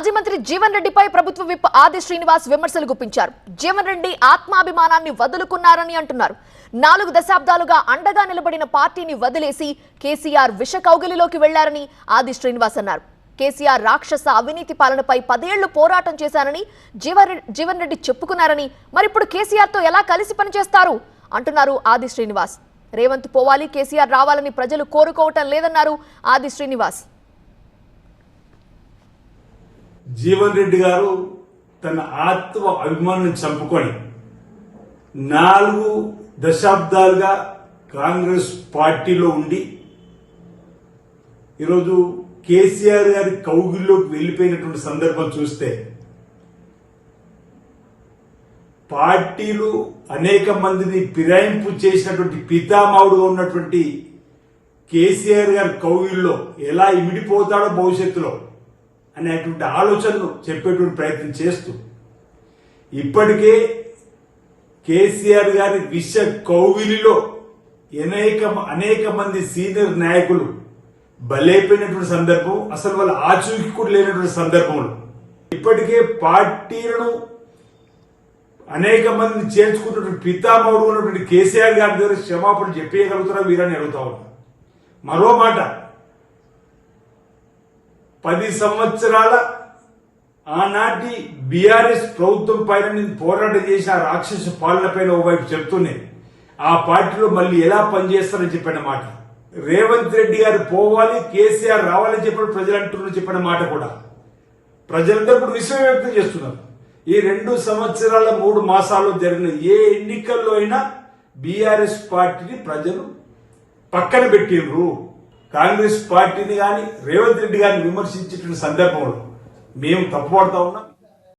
మాజీ మంత్రి జీవన్ రెడ్డిపై ప్రభుత్వ విప్ ఆది శ్రీనివాస్ విమర్శలు గుప్పించారు. జీవన్ రెడ్డి ఆత్మాభిమానాన్ని వదులుకున్నారని అంటున్నారు. 4 దశాబ్దాలుగా అండగా నిలబడిన పార్టీని వదిలేసి కేసీఆర్ విష కౌగిలిలోకి వెళ్లారని ఆది శ్రీనివాస్ అన్నారు. కేసీఆర్ రాక్షస అవినీతి పాలనపై 10 ఏళ్లు పోరాటం చేశానని జీవన్ రెడ్డి చెప్పుకున్నారని, మరిప్పుడు కేసీఆర్ తో ఎలా కలిసి పనిచేస్తారు అంటున్నారు ఆది శ్రీనివాస్. రేవంత్ పోవాలి, కేసీఆర్ రావాలని ప్రజలు కోరుకోవటం లేదన్నారు ఆది శ్రీనివాస్. జీవన్ రెడ్డి గారు తన ఆత్మ అభిమానాన్ని చంపుకొని 4 దశాబ్దాలుగా కాంగ్రెస్ పార్టీలో ఉండి ఈరోజు కేసీఆర్ గారి కౌగిల్లోకి వెళ్లిపోయినటువంటి సందర్భం చూస్తే పార్టీలు అనేక మందిని ఫిరాయింపు చేసినటువంటి పితామహుడుగా ఉన్నటువంటి కేసీఆర్ గారి కౌగిల్లో ఎలా ఇమిడిపోతాడో భవిష్యత్తులో అనేటువంటి ఆలోచనలు చెప్పేటువంటి ప్రయత్నం చేస్తూ ఇప్పటికే కేసీఆర్ గారి విష కౌగిలిలో అనేక మంది సీనియర్ నాయకులు బలైపోయినటువంటి సందర్భం, అసలు వాళ్ళ ఆచూకీ కూడా లేనటువంటి సందర్భంలో ఇప్పటికే పార్టీలను అనేక మందిని చేర్చుకున్నటువంటి పితామహుడు ఉన్నటువంటి కేసీఆర్ గారి దగ్గర క్షమాపణ చెప్పేయగలుగుతారా వీరని అడుగుతా ఉన్నా. మరో మాట, 10 సంవత్సరాల ఆనాటి బీఆర్ఎస్ ప్రభుత్వం పైన నేను పోరాటం చేసి ఆ రాక్షస పాలన పైన ఓవైపు చెప్తూనే ఆ పార్టీలో మళ్ళీ ఎలా పనిచేస్తారని చెప్పిన మాట, రేవంత్ రెడ్డి గారు పోవాలి, కేసీఆర్ రావాలని చెప్పిన ప్రజలు అంటున్నారు చెప్పిన మాట కూడా ప్రజలందరూ ఇప్పుడు విశ్వాసం వ్యక్తం చేస్తున్నారు. ఈ 2 సంవత్సరాల 3 మాసాల్లో జరిగిన ఏ ఎన్నికల్లో అయినా బీఆర్ఎస్ పార్టీని ప్రజలు పక్కన పెట్టిండ్రు. కాంగ్రెస్ పార్టీని కానీ రేవంత్ రెడ్డి గారిని విమర్శించేటువంటి సందర్భంలో మేము తప్పుపడతా ఉన్నాం.